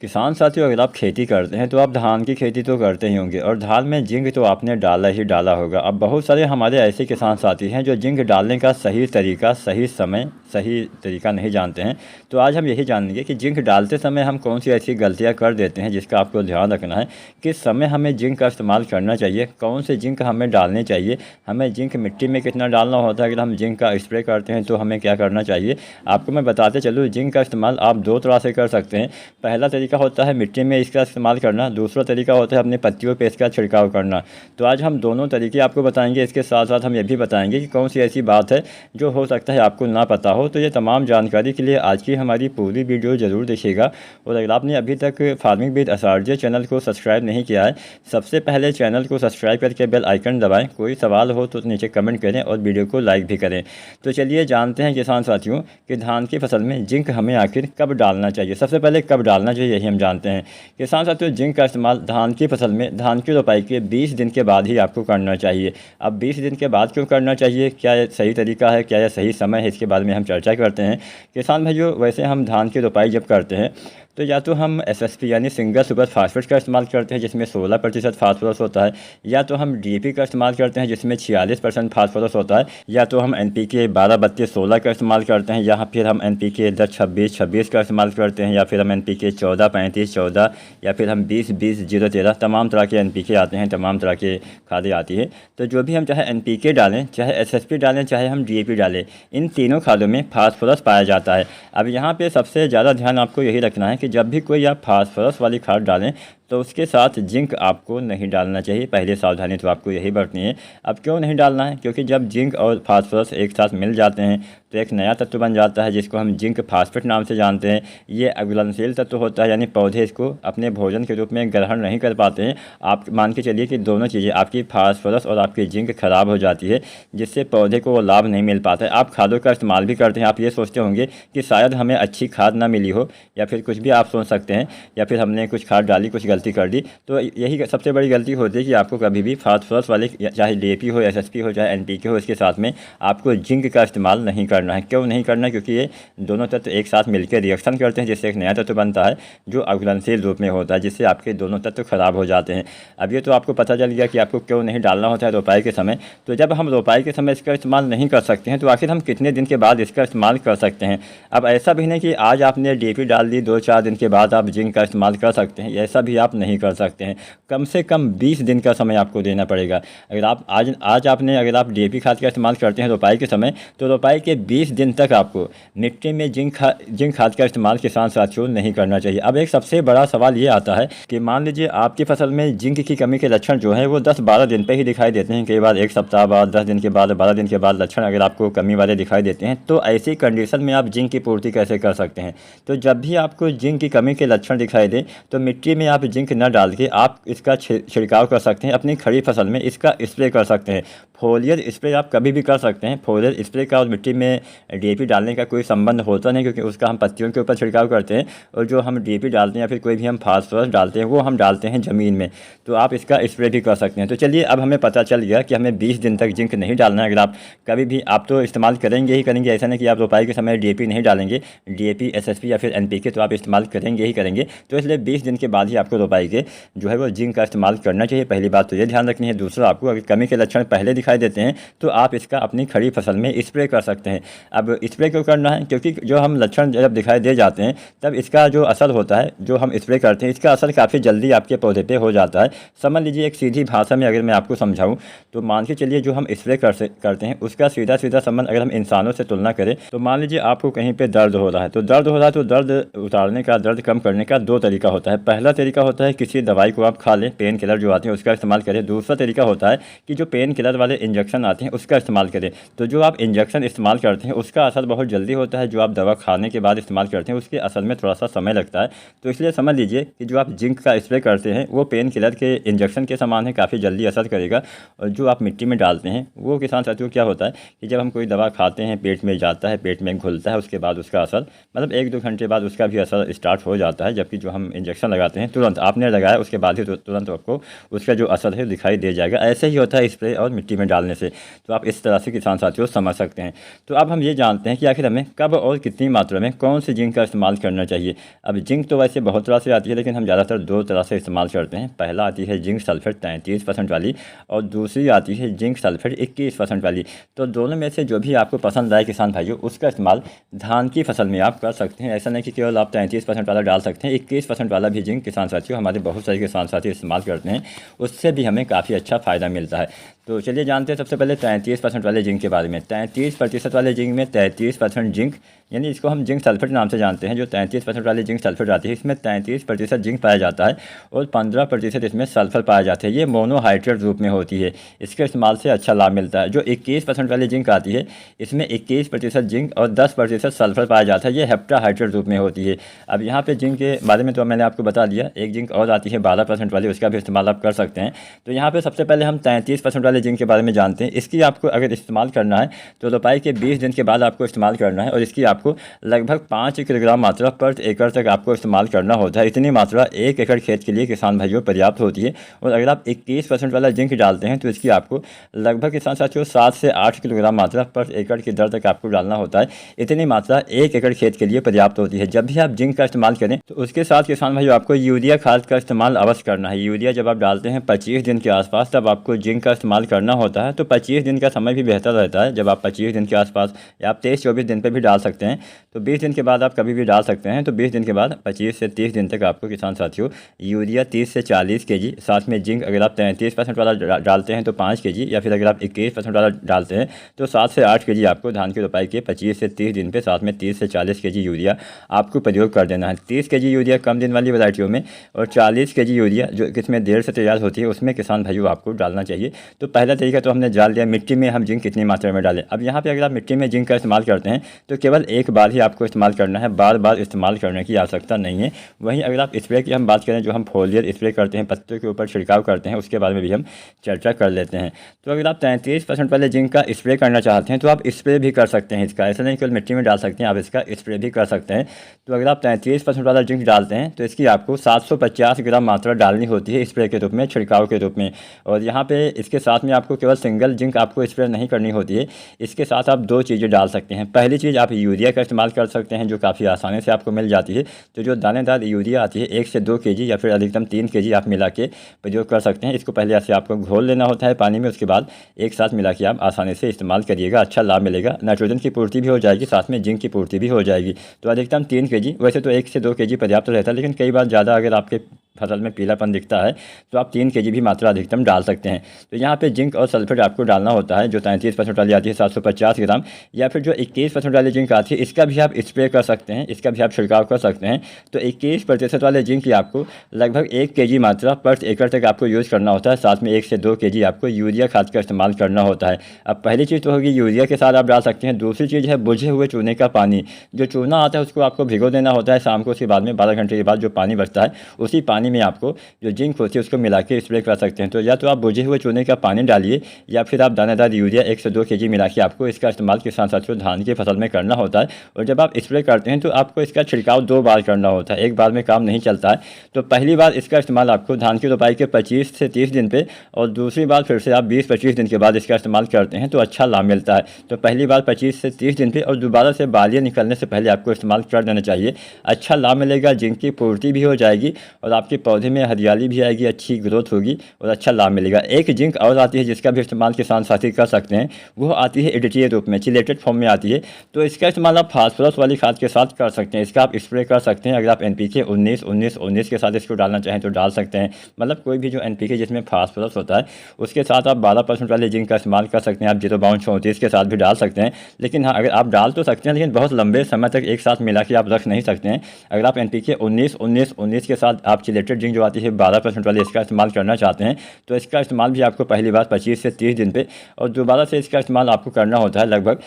किसान साथियों, अगर आप खेती करते हैं तो आप धान की खेती तो करते ही होंगे और धान में जिंक तो आपने डाला ही डाला होगा। अब बहुत सारे हमारे ऐसे किसान साथी हैं जो जिंक डालने का सही तरीका, सही समय, सही तरीका नहीं जानते हैं। तो आज हम यही जानेंगे कि जिंक डालते समय हम कौन सी ऐसी गलतियां कर देते हैं जिसका आपको ध्यान रखना है। किस समय हमें जिंक का इस्तेमाल करना चाहिए, कौन से जिंक हमें डालने चाहिए, हमें जिंक मिट्टी में कितना डालना होता है, अगर हम जिंक का स्प्रे करते हैं तो हमें क्या करना चाहिए। आपको मैं बताते चलूँ, जिंक का इस्तेमाल आप दो तरह से कर सकते हैं। पहला तरीका होता है मिट्टी में इसका इस्तेमाल करना, दूसरा तरीका होता है अपनी पत्तियों पे इसका छिड़काव करना। तो आज हम दोनों तरीके आपको बताएंगे। इसके साथ साथ हम ये भी बताएंगे कि कौन सी ऐसी बात है जो हो सकता है आपको ना पता हो। तो ये तमाम जानकारी के लिए आज की हमारी पूरी वीडियो ज़रूर देखिएगा। और अगर आपने अभी तक फार्मिंग विद एसआरजे चैनल को सब्सक्राइब नहीं किया है, सबसे पहले चैनल को सब्सक्राइब करके बेल आइकन दबाएँ। कोई सवाल हो तो नीचे कमेंट करें और वीडियो को लाइक भी करें। तो चलिए जानते हैं किसान साथियों कि धान की फसल में जिंक हमें आखिर कब डालना चाहिए। सबसे पहले कब डालना चाहिए यही हम जानते हैं। किसान साथियों, जिंक का इस्तेमाल धान की फसल में धान की रोपाई के 20 दिन के बाद ही आपको करना चाहिए। अब 20 दिन के बाद क्यों करना चाहिए, क्या ये सही तरीका है, क्या यह सही समय है, इसके बारे में हम चर्चा करते हैं। किसान भाइयों, वैसे हम धान की रोपाई जब करते हैं तो या तो हम एसएसपी यानी सिंगल सुपर फास्फेट का इस्तेमाल करते हैं जिसमें 16% फास्फोरस होता है, या तो हम डीएपी का इस्तेमाल करते हैं जिसमें 46% फास्फोरस होता है, या तो हम एनपीके 12-32-16 का इस्तेमाल करते हैं, या फिर हम एनपीके 10-26-26 का इस्तेमाल करते हैं, या फिर हम एनपीके 14-35-14, या फिर हम 20-20-0-13। तमाम तरह के एनपीके आते हैं, तमाम तरह के खादें आती है। तो जो भी हम चाहे एनपीके डालें, चाहे एसएसपी डालें, चाहे हम डीएपी डालें, इन तीनों खादों में फास्फोरस पाया जाता है। अब यहाँ पे सबसे ज़्यादा ध्यान आपको यही रखना है कि जब भी कोई आप फास्फोरस वाली खाद डालें तो उसके साथ जिंक आपको नहीं डालना चाहिए। पहले सावधानी तो आपको यही बरतनी है। अब क्यों नहीं डालना है, क्योंकि जब जिंक और फास्फोरस एक साथ मिल जाते हैं तो एक नया तत्व बन जाता है जिसको हम जिंक फास्फेट नाम से जानते हैं। ये अघुलनशील तत्व होता है, यानी पौधे इसको अपने भोजन के रूप में ग्रहण नहीं कर पाते हैं। आप मान के चलिए कि दोनों चीज़ें, आपकी फास्फोरस और आपकी जिंक खराब हो जाती है, जिससे पौधे को वो लाभ नहीं मिल पाता है। आप खादों का इस्तेमाल भी करते हैं, आप ये सोचते होंगे कि शायद हमें अच्छी खाद ना मिली हो, या फिर कुछ भी आप सोच सकते हैं, या फिर हमने कुछ खाद डाली, कुछ गलती कर दी। तो यही सबसे बड़ी गलती होती है कि आपको कभी भी फास्फोरस वाले, चाहे डीएपी हो, एसएसपी हो, चाहे एनपीके हो, इसके साथ में आपको जिंक का इस्तेमाल नहीं करना है। क्यों नहीं करना है, क्योंकि ये दोनों तत्व एक साथ मिलकर रिएक्शन करते हैं जिससे एक नया तत्व बनता है जो अघुलनशील रूप में होता है, जिससे आपके दोनों तत्व खराब हो जाते हैं। अब ये तो आपको पता चल गया कि आपको क्यों नहीं डालना होता है रोपाई के समय। तो जब हम रोपाई के समय इसका इस्तेमाल नहीं कर सकते हैं तो आखिर हम कितने दिन के बाद इसका इस्तेमाल कर सकते हैं। अब ऐसा भी नहीं कि आज आपने डीएपी डाल दी, 2-4 दिन के बाद आप जिंक का इस्तेमाल कर सकते हैं, ऐसा भी आप नहीं कर सकते हैं। कम से कम 20 दिन का समय आपको देना पड़ेगा। अगर आप अगर आप डीएपी खाद का इस्तेमाल करते हैं रोपाई के समय, तो रोपाई के 20 दिन तक आपको मिट्टी में जिंक खाद का इस्तेमाल किसान साथियों नहीं करना चाहिए। अब एक सबसे बड़ा सवाल ये आता है कि मान लीजिए आपकी फसल में जिंक की कमी के लक्षण जो है वो 10-12 दिन पे ही दिखाई देते हैं, कई बार 1 सप्ताह बाद, 10 दिन के बाद, 12 दिन के बाद लक्षण अगर आपको कमी वाले दिखाई देते हैं, तो ऐसी कंडीशन में आप जिंक की पूर्ति कैसे कर सकते हैं। तो जब भी आपको जिंक की कमी के लक्षण दिखाई दे तो मिट्टी में आप जिंक न डाल के आप इसका छिड़काव कर सकते हैं। अपनी खड़ी फसल में इसका स्प्रे कर सकते हैं। फोलियर स्प्रे आप कभी भी कर सकते हैं। फोलियर स्प्रे का और मिट्टी में डीएपी डालने का कोई संबंध होता नहीं, क्योंकि उसका हम पत्तियों के ऊपर छिड़काव करते हैं, और जो हम डीएपी डालते हैं या फिर कोई भी हम फास्फोरस डालते हैं वो हम डालते हैं ज़मीन में। तो आप इसका स्प्रे भी कर सकते हैं। तो चलिए, अब हमें पता चल गया कि हमें 20 दिन तक जिंक नहीं डालना है। अगर आप कभी भी, आप तो इस्तेमाल करेंगे ही करेंगे, ऐसा नहीं कि आप रोपाई के समय डीएपी नहीं डालेंगे, डीएपी, एसएसपी या फिर एनपीके तो आप इस्तेमाल करेंगे ही करेंगे। तो इसलिए 20 दिन के बाद ही आपको रोपाई के जो है वो जिंक का इस्तेमाल करना चाहिए। पहली बात तो ये ध्यान रखनी है। दूसरा, आपको अगर कमी के लक्षण पहले दिखाई देते हैं तो आप इसका अपनी खड़ी फसल में स्प्रे कर सकते हैं। अब स्प्रे क्यों करना है, क्योंकि जो हम लक्षण जब दिखाई दे जाते हैं तब इसका जो असर होता है, जो हम स्प्रे करते हैं, इसका असर काफ़ी जल्दी आपके पौधे पे हो जाता है। समझ लीजिए, एक सीधी भाषा में अगर मैं आपको समझाऊं तो मान के चलिए, जो हम स्प्रे करते हैं उसका सीधा सीधा संबंध अगर हम इंसानों से तुलना करें तो मान लीजिए आपको कहीं पर दर्द हो रहा है, तो दर्द उतारने का, दर्द कम करने का 2 तरीका होता है। पहला तरीका होता है किसी दवाई को आप खा लें, पेन किलर जो आते हैं उसका इस्तेमाल करें। दूसरा तरीका होता है कि जो पेन किलर वाले इंजेक्शन आते हैं उसका इस्तेमाल करें। तो जो आप इंजेक्शन इस्तेमाल करते हैं उसका असर बहुत जल्दी होता है, जो आप दवा खाने के बाद इस्तेमाल करते हैं उसके असर में थोड़ा सा समय लगता है। तो इसलिए समझ लीजिए कि जो आप जिंक का स्प्रे करते हैं वो पेन किलर के इंजेक्शन के समान है, काफ़ी जल्दी असर करेगा। और जो आप मिट्टी में डालते हैं वो किसान साथियों क्या होता है कि जब हम कोई दवा खाते हैं, पेट में जाता है, पेट में घुलता है, उसके बाद उसका असर मतलब 1-2 घंटे बाद उसका भी असर स्टार्ट हो जाता है, जबकि जो हम इंजेक्शन लगाते हैं तुरंत आपने लगाया उसके बाद ही तुरंत आपको उसका जो असर है दिखाई दे जाएगा। ऐसे ही होता है स्प्रे और मिट्टी में डालने से। तो आप इस तरह से किसान साथियों समझ सकते हैं। तो अब हम ये जानते हैं कि आखिर हमें कब और कितनी मात्रा में कौन सी जिंक का इस्तेमाल करना चाहिए। अब जिंक तो वैसे बहुत तरह से आती है, लेकिन हम ज़्यादातर दो तरह से इस्तेमाल करते हैं। पहला आती है जिंक सल्फेट 33% वाली, और दूसरी आती है जिंक सल्फेट 21% वाली। तो दोनों में से जो भी आपको पसंद आए किसान भाइयों, उसका इस्तेमाल धान की फसल में आप कर सकते हैं। ऐसा नहीं कि केवल आप 33% वाला डाल सकते हैं, 21% वाला भी जिंक किसान साथियों हमारे बहुत सारे किसान साथी इस्तेमाल करते हैं, उससे भी हमें काफ़ी अच्छा फ़ायदा मिलता है। तो चलिए जानते हैं सबसे पहले 33% वाले जिंक के बारे में। 33% वाले जिंक में 33% जिंक, यानी इसको हम जिंक सल्फेट नाम से जानते हैं। जो 33% वाली जिंक सल्फेट आती है, इसमें 33% जिंक पाया जाता है और 15% इसमें सल्फर पाया जाता है। ये मोनोहाइड्रेट रूप में होती है, इसके इस्तेमाल से अच्छा लाभ मिलता है। जो 21% वाली जिंक आती है, इसमें 21% जिंक और 10% सल्फर पाया जाता है। ये हेप्टाहाइड्रेट रूप में होती है। अब यहाँ पे जिंक के बारे में तो मैंने आपको बता दिया। एक जिंक और आती है 12% वाली, उसका भी इस्तेमाल आप कर सकते हैं। तो यहाँ पे सबसे पहले हम 33% वाले जिंक के बारे में जानते हैं। इसकी आपको अगर इस्तेमाल करना है तो रोपाई के 20 दिन के बाद आपको इस्तेमाल करना है, और इसकी आपको लगभग 5 किलोग्राम मात्रा पर एकड़ तक आपको इस्तेमाल करना होता है। इतनी मात्रा 1 एकड़ खेत के लिए किसान भाइयों पर्याप्त होती है। और अगर आप 21% वाला जिंक डालते हैं तो इसकी आपको लगभग किसान साथियों 7 से 8 किलोग्राम मात्रा पर एकड़ की दर तक आपको डालना होता है। इतनी मात्रा 1 एकड़ खेत के लिए पर्याप्त होती है। जब भी आप जिंक का इस्तेमाल करें तो उसके साथ किसान भाइयों आपको यूरिया खाद का इस्तेमाल अवश्य करना है। यूरिया जब आप डालते हैं 25 दिन के आसपास, तब आपको जिंक का इस्तेमाल करना होता है। तो 25 दिन का समय भी बेहतर रहता है। जब आप 25 दिन के आसपास या आप 23-24 दिन पर भी डाल सकते हैं, तो 20 दिन के बाद आप कभी भी डाल सकते हैं। तो 20 दिन के बाद 25 से 30 दिन तक आपको किसान साथियों यूरिया 30 से 40 kg, साथ में जिंक अगर आप 33% वाला डालते हैं तो 5 kg, या फिर अगर आप 21% वाला डालते हैं तो 7 से 8 kg आपको धान की रोपाई के 25 से 30 दिन पे साथ में 30 से 40 kg यूरिया आपको प्रयोग कर देना है। 30 kg यूरिया कम दिन वाली वैरायटियों में, और 40 kg यूरिया जो किसमें देर से तैयार होती है उसमें किसान भाइयों आपको डालना चाहिए। तो पहला तरीका तो हमने जान लिया मिट्टी में हम जिंक कितनी मात्रा में डालें। अब यहाँ पे अगर आप मिट्टी में जिंक का इस्तेमाल करते हैं तो केवल एक बार ही आपको इस्तेमाल करना है, बार बार इस्तेमाल करने की आवश्यकता नहीं है। वहीं अगर आप स्प्रे की हम बात करें, जो हम फोलियर स्प्रे करते हैं, पत्तों के ऊपर छिड़काव करते हैं, उसके बारे में भी हम चर्चा कर लेते हैं। तो अगर आप 33% वाले जिंक का स्प्रे करना चाहते हैं तो आप स्प्रे भी कर सकते हैं इसका। ऐसा नहीं केवल मिट्टी में डाल सकते हैं, आप इसका स्प्रे भी कर सकते हैं। तो अगर आप 33% वाला जिंक डालते हैं तो इसकी आपको 750 ग्राम मात्रा डालनी होती है स्प्रे के रूप में, छिड़काव के रूप में। और यहाँ पे इसके साथ में आपको केवल सिंगल जिंक आपको स्प्रे नहीं करनी होती है, इसके साथ आप 2 चीज़ें डाल सकते हैं। पहली चीज़ आप यूरिया का इस्तेमाल कर सकते हैं, जो काफ़ी आसानी से आपको मिल जाती है। तो जो दानेदार यूरिया आती है 1 से 2 kg या फिर अधिकतम 3 kg आप मिला के प्रयोग कर सकते हैं। इसको पहले ऐसे आपको घोल लेना होता है पानी में, उसके बाद एक साथ मिला के आप आसानी से इस्तेमाल करिएगा, अच्छा लाभ मिलेगा। नाइट्रोजन की पूर्ति भी हो जाएगी, साथ में जिंक की पूर्ति भी हो जाएगी। तो अधिकतम 3 kg, वैसे तो 1 से 2 kg पर्याप्त रहता है, लेकिन कई बार ज़्यादा अगर आपके फसल में पीलापन दिखता है तो आप 3 kg भी मात्रा अधिकतम डाल सकते हैं। तो यहाँ पे जिंक और सल्फेट आपको डालना होता है। जो 33% वाली आती है 750 ग्राम, या फिर जो 21% वाली जिंक आती है इसका भी आप स्प्रे कर सकते हैं, इसका भी आप छिड़काव कर सकते हैं। तो 21% वाले जिंक की आपको लगभग 1 kg मात्रा पर एकड़ तक आपको यूज़ करना होता है। साथ में 1 से 2 kg आपको यूरिया खाद का इस्तेमाल करना होता है। अब पहली चीज़ तो होगी यूरिया के साथ आप डाल सकते हैं। दूसरी चीज़ है बुझे हुए चूने का पानी। जो चूना आता है उसको आपको भिगो देना होता है शाम को, उसके बाद में 12 घंटे के बाद जो पानी बचता है उसी पानी में आपको जो जिंक होती है उसको मिला के स्प्रे कर सकते हैं। तो या तो आप बुझे हुए चूने का पानी डालिए, या फिर आप दानेदार यूरिया 1 से 2 kg मिला के आपको इसका इस्तेमाल किसान साथियों धान की फसल में करना होता है। और जब आप स्प्रे करते हैं तो आपको इसका छिड़काव 2 बार करना होता है, एक बार में काम नहीं चलता है। तो पहली बार इसका इस्तेमाल आपको धान की रोपाई के 25 से 30 दिन पे, और दूसरी बार फिर से आप 20-25 दिन के बाद इसका इस्तेमाल करते हैं तो अच्छा लाभ मिलता है। तो पहली बार 25 से 30 दिन पे, और दोबारा से बालियाँ निकलने से पहले आपको इस्तेमाल कर देना चाहिए। अच्छा लाभ मिलेगा, जिंक की पूर्ति भी हो जाएगी और आपके पौधे में हरियाली भी आएगी, अच्छी ग्रोथ होगी और अच्छा लाभ मिलेगा। एक जिंक और आती है जिसका भी इस्तेमाल किसान साथी कर सकते हैं, वो आती है एडीटीए रूप में, चिलेटेड फॉर्म में आती है। तो इसका इस्तेमाल आप फास्फोरस वाली खाद के साथ कर सकते हैं। इसका आप स्प्रे कर सकते हैं। अगर आप एनपीके 19-19-19 के साथ इसको डालना चाहें तो डाल सकते हैं। मतलब कोई भी जो एनपीके जिसमें फास्फोरस होता है उसके साथ आप 12% वाले जिंक का इस्तेमाल कर सकते हैं। आप 0.34 के साथ भी डाल सकते हैं। लेकिन हाँ, अगर आप डाल तो सकते हैं, लेकिन बहुत लंबे समय तक एक साथ मिला के आप रख नहीं सकते हैं। अगर आप एनपीके 19-19-19 के साथ आप चिलेटेड जिंक जो आती है 12% वाली इसका इस्तेमाल करना चाहते हैं तो इसका इस्तेमाल भी आपको पहली बार 25 से 30 दिन पे, और दोबारा से इसका इस्तेमाल आपको करना होता है लगभग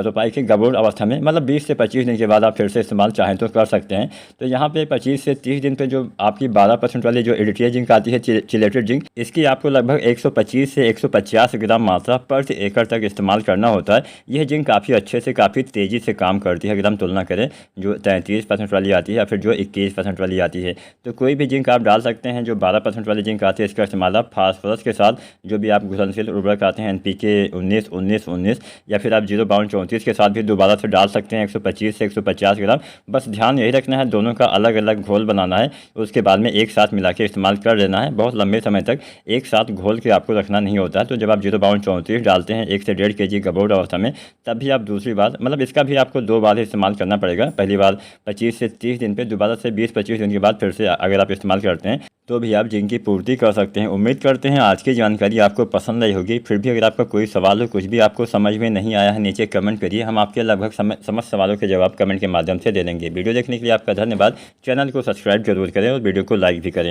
रोपाई के गबोड़ अवस्था में, मतलब 20 से 25 दिन के बाद आप फिर से इस्तेमाल चाहें तो कर सकते हैं। तो यहाँ पे 25 से 30 दिन पे जो आपकी 12% वाली जो एडीटीए जिंक आती है, चिलेटेड जिंक, इसकी आपको लगभग 125 से 150 ग्राम मात्रा पर एकड़ तक इस्तेमाल करना होता है। यह जिंक काफ़ी अच्छे से, काफ़ी तेज़ी से काम करती है अगर हम तुलना करें जो 33% वाली आती है या फिर जो 21% वाली आती है। तो कोई भी जिंक जिंक आप डाल सकते हैं, जो 12% वाली जिंक आती है, इसका इस्तेमाल आप फास्फोरस के साथ जो भी आप घुलनशील उर्वरक आते हैं NPK 19-19-19 या फिर आप 0-34 के साथ भी दोबारा से डाल सकते हैं 125 से 150 ग्राम। बस ध्यान यही रखना है, दोनों का अलग अलग घोल बनाना है, उसके बाद में एक साथ मिला के इस्तेमाल कर लेना है। बहुत लंबे समय तक एक साथ घोल के आपको रखना नहीं होता है। तो जब आप 0-34 डालते हैं 1 से 1.5 kg गबोड़ अवस्था में, तब भी आप दूसरी बार मतलब इसका भी आपको 2 बार इस्तेमाल करना पड़ेगा। पहली बार 25 से 30 दिन पे, दोबारा से 20-25 दिन के बाद फिर से अगर आप इस्तेमाल करते हैं तो भी आप जिंक की पूर्ति कर सकते हैं। उम्मीद करते हैं आज की जानकारी आपको पसंद आई होगी। फिर भी अगर आपका कोई सवाल हो, कुछ भी आपको समझ में नहीं आया है, नीचे कमेंट करिए, हम आपके लगभग समस्त सवालों के जवाब कमेंट के माध्यम से दे देंगे। वीडियो देखने के लिए आपका धन्यवाद। चैनल को सब्सक्राइब जरूर करें और वीडियो को लाइक भी करें।